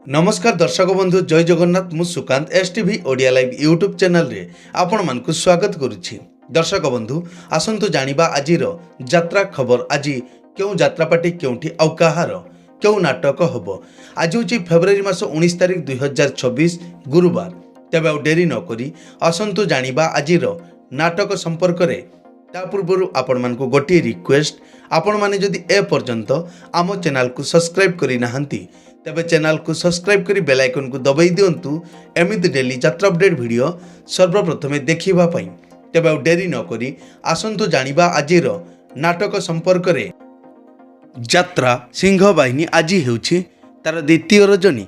नमस्कार दर्शक बंधु जय जगन्नाथ मु Sukant STV Odia live YouTube channel रे आपण मानकु स्वागत करुछि। दर्शक बंधु आसंतु जानिबा आजिर यात्रा खबर। आज क्यों यात्रापाटी केउठी आउ कहार क्यों नाटक हबो। आज होछि फेब्रुआरी मास 19 तारिख 2024 गुरुवार। तेबे आउ डेरी न करी आसंतु जानिबा आजिर नाटक संपर्क रे। ता पूर्व आपण मानकु गोटे रिक्वेस्ट, आपण माने जदि ए पर्यंत आम चैनल को सब्सक्राइब करि नाहंती तेबे चैनल को सब्सक्राइब करी बेल आइकन को दबाई दियंतु एमिति डेली यात्रा अपडेट वीडियो सर्वप्रथमे देखिबा पई। तेबे आउ डेरी न करी आसंतु जानिबा आजिर नाटक संपर्क रे। यात्रा सिंह बाहिनी आज हेउछि तार द्वितीय रजनी।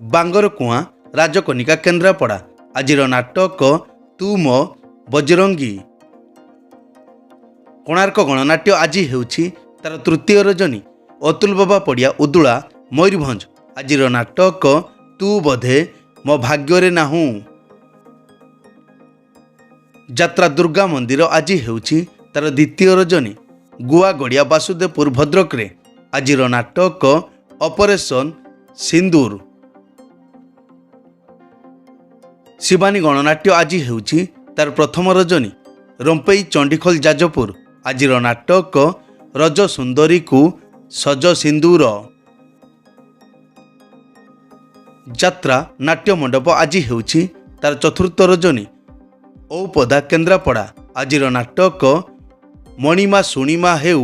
बांगर कुआ राजकनिका केन्द्रापड़ा। आजिर नाटक तू मो बजरंगी। कोणार्क गणनाट्य आज हेउछि तार तृतीय रजनी। अतुल बाबा पड़िया उदुला मयूरभंज। आजिर नाटक तू बोधे मो भाग्ୟରେ नाहू। यात्रा दुर्गा मंदिर आज हेउछि तार द्वितीय रजनी। गुआ गड़िया वासुदेवपुर भद्रक रे। आजिर नाटक ऑपरेशन सिंदूर। शिवानी गणनाट्य आज हेउछि तार प्रथम रजनी। रंपई चंडीखोल जाजपुर। आजिर नाटक रज सुंदरी को सज सिंदूर। यात्रा नाट्य मंडप आज हेउछि तार चतुर्थ रजनी। औपदा केन्द्रापड़ा। आजिर नाटक मणिमा सुणिमा हेउ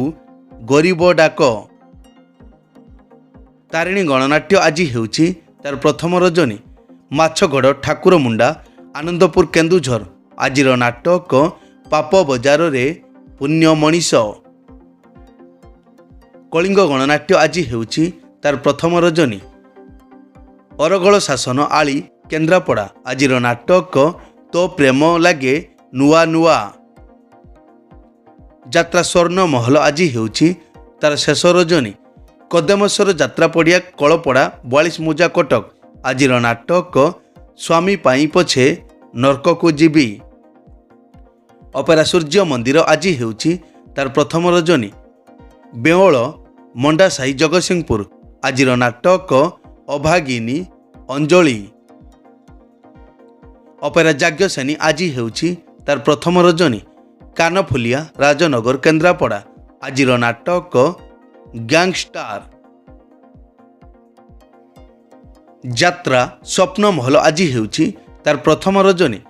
गरीब डाक। तारिणी गणनाट्य आज हेउछि तार प्रथम रजनी। माछगड़ ठाकुर मुंडा आनंदपुर केन्दुझर। आजिर नाटक पाप बजार रे पुण्य मनीष। कलिंग गणनाट्य आज हेउछि तार प्रथम रजनी। अरगल शासन आली केन्द्रापड़ा। आजिर नाटक तो प्रेम लागे नुआ नुआ। यात्रा स्वर्ण महल आज हेउछि तार शेष रजनी। कदमेश्वर यात्रा पड़िया कलपड़ा 42 मुजा कटक। आजिर नाटक स्वामी पाई पछे नरक को जीवी। अपेरा सूर्य मंदिर आज हेउछि तार प्रथम रजनी। बेओल मंडासाही जगतसिंहपुर। आजिर नाटक अभागिनी अंजलि। अपेरा जाग्यसेनी आज हेउछि तार प्रथम रजनी। कानफुलिया राजनगर केन्द्रापड़ा। आजिर नाटक गैंगस्टार। यात्रा स्वप्न महल आज हेउछि तार प्रथम रजनी।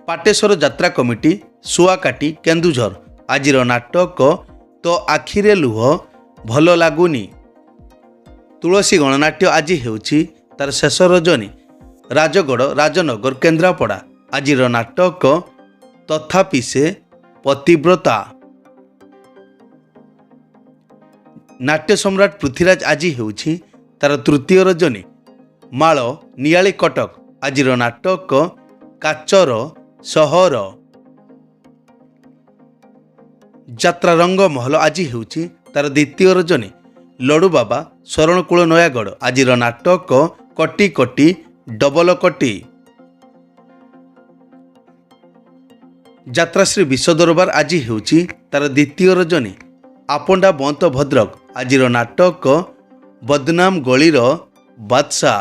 पाटेश्वर यात्रा कमिटी सुआकाटी केन्दुझर। आजिर नाटक तो आखिरे लुह भल लागुनी। तुलसी गणनाट्य आज हेउछि तार शेष रजनी। राजगड़ राजनगर केन्द्रापड़ा। आजिर नाटक तथापि से पतिव्रता। नाट्य सम्राट पृथ्वीराज आज हेउछि तार तृतीय रजनी। माल नियाली कटक। आजिर नाटक काचर सहर। यात्रा रंग महल आज हेउछि तार द्वितीय रजनी। लडू बाबा शरणकूल नयागढ़। आजिर नाटक कटी कटी डबल कटी। यात्रा श्री विश्व दरबार आज हेउछि तार द्वितीय रजनी। आपोंडा बंत भद्रक। आजिर नाटक बदनाम गलीर बादशाह।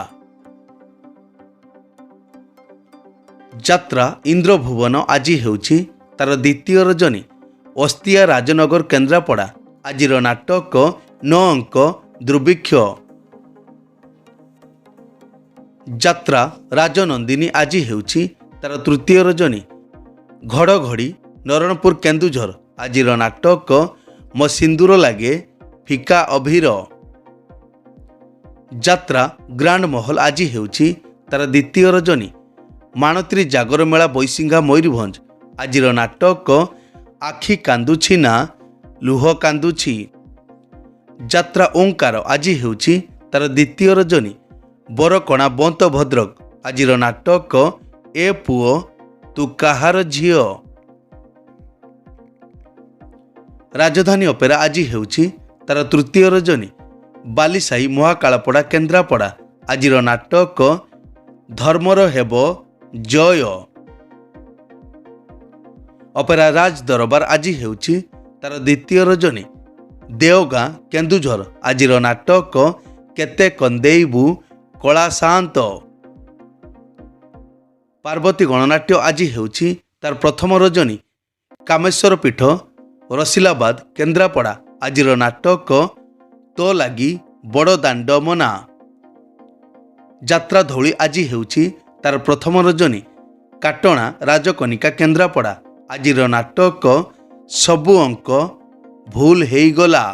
यात्रा इंद्रभुवन आज हेउछि तार द्वितीय रजनी। अस्तिया राजनगर केन्द्रापड़ा। आजिर नाटक 9 अंक दुर्भिक्ष। यात्रा राजनंदिनी आज हेउछि तार तृतीय रजनी। घड़घड़ी नरणपुर केन्दुझर। आजिर नाटक मो सिंदूर लागे फिका अभीर। यात्रा ग्रांड महल आज हेउछि तार द्वितीय रजनी। माणत्री जागर मेला बैसिंघा मयूरभंज। आजिर नाटक आखि कांदुछि ना लुह कांदुछि। यात्रा ओंकार आज हेउछि तार द्वितीय रजनी। बरकणा बंत भद्रक। आजिर नाटक ए पुओ तू काहार झियो। राजधानी अपेरा आज हेउछि तार तृतीय रजनी। बालीसाही महाकालपड़ा केन्द्रापड़ा। आजिर नाटक धर्मर हेबो जय। अपेरा राज दरबार आज हेउछि तार द्वितीय रजनी। देवगाँ केन्दुझर। आजिर नाटक केते कंदेइबु କଳା ସାଆନ୍ତ। ପାର୍ବତୀ ଗଣନାଟ୍ୟ ଆଜି ହେଉଛି ତାର ପ୍ରଥମ ରଜନୀ। କାମେଶ୍ୱର ପୀଠ ରସିଲାବାଦ କେନ୍ଦ୍ରାପଡ଼ା ଆଜିର ନାଟକ ତୋ ଲାଗି ବଡ଼ ଦାଣ୍ଡ ମନା। ଯାତ୍ରା ଧଉଳି ଆଜି ହେଉଛି ତାର ପ୍ରଥମ ରଜନୀ। କାଟଣା ରାଜକନିକା କେନ୍ଦ୍ରାପଡ଼ା ଆଜିର ନାଟକ ସବୁ ଅଙ୍କ ଭୁଲ ହେଇଗଲା।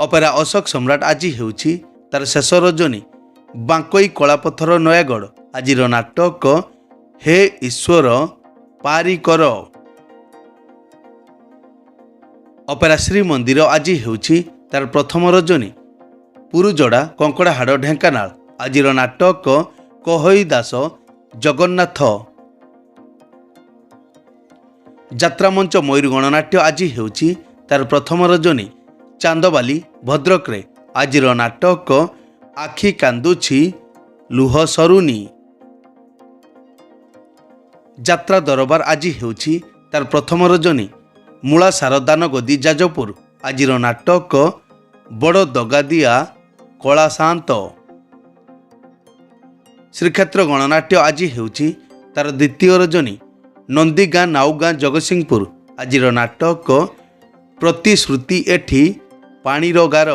ଅପେରା ଅଶୋକ ସମ୍ରାଟ ଆଜି ହେଉଛି ତାର ଶେଷ ରଜନୀ। ବାଙ୍କୋଇ କଳାପଥର ନୟାଗଡ଼ ଆଜିର ନାଟକ ହେ ଈଶ୍ୱର ପାରି କର। ଅପେରା ଶ୍ରୀମନ୍ଦିର ଆଜି ହେଉଛି ତାର ପ୍ରଥମ ରଜନୀ। ପୁରୁଜଡ଼ା କଙ୍କଡ଼ାହାଡ଼ ଢେଙ୍କାନାଳ ଆଜିର ନାଟକ କହଇ ଦାସ ଜଗନ୍ନାଥ। ଯାତ୍ରାମଞ୍ଚ ମୟୂର ଗଣନାଟ୍ୟ ଆଜି ହେଉଛି ତାର ପ୍ରଥମ ରଜନୀ। ଚାନ୍ଦବାଲି ଭଦ୍ରକରେ ଆଜିର ନାଟକ ଆଖି କାନ୍ଦୁଛି ଲୁହ ସରୁନି। ଯାତ୍ରା ଦରବାର ଆଜି ହେଉଛି ତାର ପ୍ରଥମ ରଜନୀ। ମୂଳାସାର ଦାନଗଦି ଯାଜପୁର ଆଜିର ନାଟକ ବଡ଼ ଦଗାଦିଆ କଳା ସାଆନ୍ତ। ଶ୍ରୀକ୍ଷେତ୍ର ଗଣନାଟ୍ୟ ଆଜି ହେଉଛି ତାର ଦ୍ୱିତୀୟ ରଜନୀ। ନନ୍ଦୀଗାଁ ନାଉଗାଁ ଜଗତସିଂହପୁର ଆଜିର ନାଟକ ପ୍ରତିଶ୍ରୁତି ଏଠି ପାଣିର ଗାର।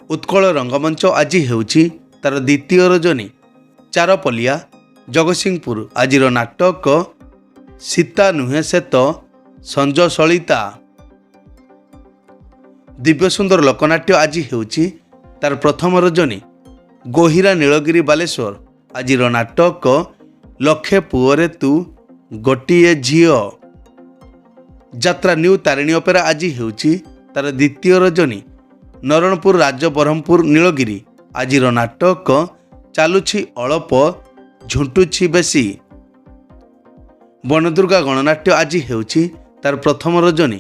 ଉତ୍କଳ ରଙ୍ଗମଞ୍ଚ ଆଜି ହେଉଛି ତାର ଦ୍ୱିତୀୟ ରଜନୀ। ଚାରପଲିଆ ଜଗତସିଂହପୁର ଆଜିର ନାଟକ ସୀତା ନୁହେଁ ସେ ତ ସଞ୍ଜ ସଳିତା। ଦିବ୍ୟସୁନ୍ଦର ଲୋକନାଟ୍ୟ ଆଜି ହେଉଛି ତାର ପ୍ରଥମ ରଜନୀ। ଗୋହିରା ନୀଳଗିରି ବାଲେଶ୍ୱର ଆଜିର ନାଟକ ଲକ୍ଷେ ପୁଅରେ ତୁ ଗୋଟିଏ ଝିଅ। ଯାତ୍ରା ନ୍ୟୁ ତାରିଣୀ ଅପେରା ଆଜି ହେଉଛି ତାର ଦ୍ୱିତୀୟ ରଜନୀ। ନରଣପୁର ରାଜବରହମପୁର ନୀଳଗିରି ଆଜିର ନାଟକ ଚାଲୁଛି ଅଳପ ଝୁଣ୍ଟୁଛି ବେଶୀ। ବନଦୁର୍ଗା ଗଣନାଟ୍ୟ ଆଜି ହେଉଛି ତାର ପ୍ରଥମ ରଜନୀ।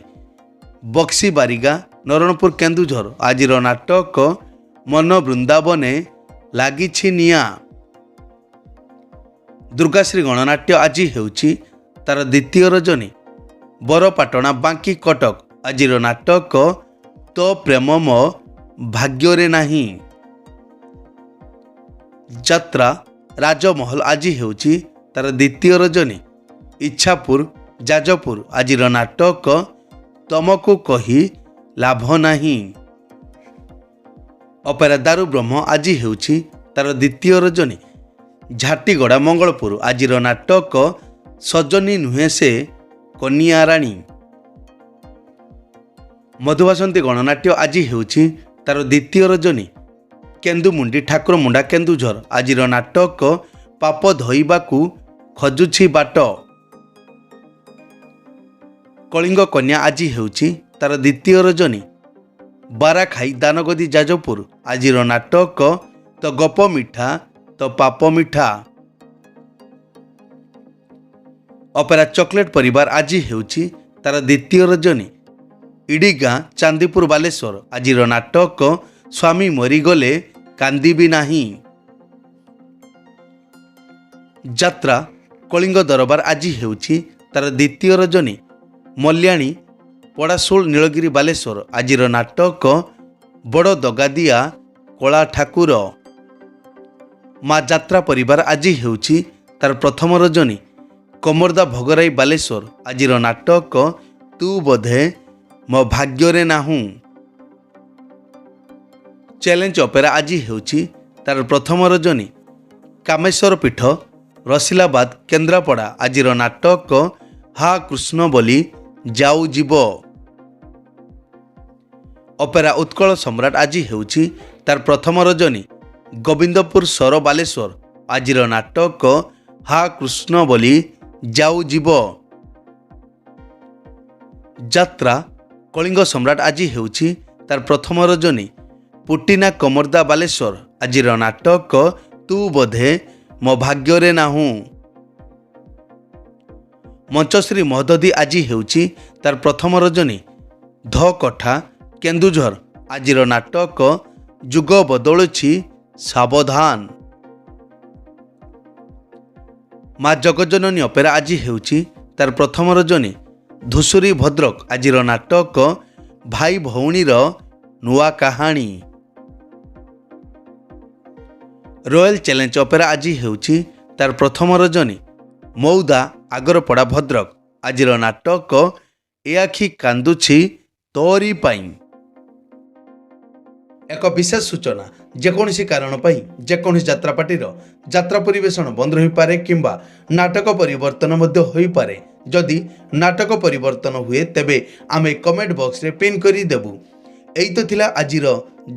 ବକ୍ସି ବାରିଗା ନରଣପୁର କେନ୍ଦୁଝର ଆଜିର ନାଟକ ମନ ବୃନ୍ଦାବନେ ଲାଗିଛି ନିଆଁ। ଦୁର୍ଗାଶ୍ରୀ ଗଣନାଟ୍ୟ ଆଜି ହେଉଛି ତାର ଦ୍ୱିତୀୟ ରଜନୀ। ବରପାଟଣା ବାଙ୍କି କଟକ ଆଜିର ନାଟକ ତୋ ପ୍ରେମ ମୋ ଭାଗ୍ୟରେ ନାହିଁ। ଯାତ୍ରା ରାଜମହଲ ଆଜି ହେଉଛି ତାର ଦ୍ୱିତୀୟ ରଜନୀ। ଇଚ୍ଛାପୁର ଯାଜପୁର ଆଜିର ନାଟକ ତମକୁ କହି ଲାଭ ନାହିଁ। ଅପେରା ଦାରୁ ବ୍ରହ୍ମ ଆଜି ହେଉଛି ତାର ଦ୍ୱିତୀୟ ରଜନୀ। ଝାଟିଗଡ଼ା ମଙ୍ଗଳପୁର ଆଜିର ନାଟକ ସଜନୀ ନୁହେଁ ସେ କନିଆରାଣୀ। ମଧୁବାସନ୍ତୀ ଗଣନାଟ୍ୟ ଆଜି ହେଉଛି ତାର ଦ୍ୱିତୀୟ ରଜନୀ। କେନ୍ଦୁମୁଣ୍ଡି ଠାକୁରମୁଣ୍ଡା କେନ୍ଦୁଝର ଆଜିର ନାଟକ ପାପ ଧୋଇବାକୁ ଖୋଜୁଛି ବାଟ। କଳିଙ୍ଗ କନ୍ୟା ଆଜି ହେଉଛି ତାର ଦ୍ୱିତୀୟ ରଜନୀ। ବାରାଖାଇ ଦାନଗଦି ଯାଜପୁର ଆଜିର ନାଟକ ତ ଗପ ମିଠା ତ ପାପ ମିଠା। ଅପେରା ଚକୋଲେଟ୍ ପରିବାର ଆଜି ହେଉଛି ତାର ଦ୍ୱିତୀୟ ରଜନୀ। ଇଡ଼ିଗାଁ ଚାନ୍ଦିପୁର ବାଲେଶ୍ୱର ଆଜିର ନାଟକ ସ୍ୱାମୀ ମରିଗଲେ କାନ୍ଦିବି ନାହିଁ। ଯାତ୍ରା କଳିଙ୍ଗ ଦରବାର ଆଜି ହେଉଛି ତାର ଦ୍ୱିତୀୟ ରଜନୀ। ମଲ୍ୟାଣୀ ପଡ଼ାଶୋଳ ନୀଳଗିରି ବାଲେଶ୍ୱର ଆଜିର ନାଟକ ବଡ଼ ଦଗାଦିଆ କଳା ଠାକୁର। ମା ଯାତ୍ରା ପରିବାର ଆଜି ହେଉଛି ତାର ପ୍ରଥମ ରଜନୀ। କମର୍ଦା ଭୋଗରାଇ ବାଲେଶ୍ୱର ଆଜିର ନାଟକ ତୁ ବୋଧେ ମୋ ଭାଗ୍ୟରେ ନାହୁଁ। ଚ୍ୟାଲେଞ୍ଜ ଅପେରା ଆଜି ହେଉଛି ତାର ପ୍ରଥମ ରଜନୀ। କାମେଶ୍ୱର ପୀଠ ରସିଲାବାଦ କେନ୍ଦ୍ରାପଡ଼ା ଆଜିର ନାଟକ ହା କୃଷ୍ଣ ବୋଲି ଯାଉ ଯିବ। ଅପେରା ଉତ୍କଳ ସମ୍ରାଟ ଆଜି ହେଉଛି ତାର ପ୍ରଥମ ରଜନୀ। ଗୋବିନ୍ଦପୁର ସର ବାଲେଶ୍ୱର ଆଜିର ନାଟକ ହା କୃଷ୍ଣ ବୋଲି ଯାଉ ଯିବ। ଯାତ୍ରା କଳିଙ୍ଗ ସମ୍ରାଟ ଆଜି ହେଉଛି ତାର ପ୍ରଥମ ରଜନୀ। ପୁଟିନା କମର୍ଦା ବାଲେଶ୍ୱର ଆଜିର ନାଟକ ତୁ ବୋଧେ ମୋ ଭାଗ୍ୟରେ ନାହୁଁ। ମଞ୍ଚଶ୍ରୀ ମହୋଦଧି ଆଜି ହେଉଛି ତାର ପ୍ରଥମ ରଜନୀ। ଧ କଠା କେନ୍ଦୁଝର ଆଜିର ନାଟକ ଯୁଗ ବଦଳୁଛି ସାବଧାନ। ମା ଜଗଜ୍ଜନନୀ ଅପେରା ଆଜି ହେଉଛି ତାର ପ୍ରଥମ ରଜନୀ। ଧୂସୁରୀ ଭଦ୍ରକ ଆଜିର ନାଟକ ଭାଇ ଭଉଣୀର ନୂଆ କାହାଣୀ। ରୟାଲ ଚ୍ୟାଲେଞ୍ଜ ଅପେରା ଆଜି ହେଉଛି ତାର ପ୍ରଥମ ରଜନୀ। ମଉଦା ଆଗରପଡ଼ା ଭଦ୍ରକ। ଆଜିର ନାଟକ ଏ ଆଖି କାନ୍ଦୁଛି ତୋରି ପାଇଁ। ଏକ ବିଶେଷ ସୂଚନା, ଯେକୌଣସି କାରଣ ପାଇଁ ଯେକୌଣସି ଯାତ୍ରାପାର୍ଟିର ଯାତ୍ରା ପରିବେଷଣ ବନ୍ଦ ରହିପାରେ କିମ୍ବା ନାଟକ ପରିବର୍ତ୍ତନ ମଧ୍ୟ ହୋଇପାରେ। ଯଦି ନାଟକ ପରିବର୍ତ୍ତନ ହୁଏ ତେବେ ଆମେ କମେଣ୍ଟ ବକ୍ସରେ ପିନ୍ କରିଦେବୁ। ଏଇ ତ ଥିଲା ଆଜିର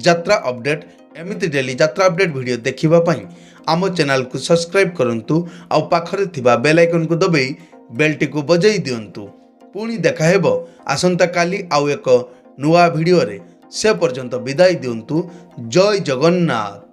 ଯାତ୍ରା ଅପଡେଟ୍। ଏମିତି ଡେଲି ଯାତ୍ରା ଅପଡେଟ୍ ଭିଡ଼ିଓ ଦେଖିବା ପାଇଁ ଆମ ଚ୍ୟାନେଲକୁ ସବସ୍କ୍ରାଇବ୍ କରନ୍ତୁ ଆଉ ପାଖରେ ଥିବା ବେଲ୍ ଆଇକନକୁ ଦବାଇ ବେଲ୍ଟିକୁ ବଜାଇ ଦିଅନ୍ତୁ। ପୁଣି ଦେଖା ହେବ ଆସନ୍ତାକାଲି ଆଉ ଏକ ନୂଆ ଭିଡ଼ିଓରେ। ସେ ପର୍ଯ୍ୟନ୍ତ ବିଦାୟ ଦିଅନ୍ତୁ। ଜୟ ଜଗନ୍ନାଥ।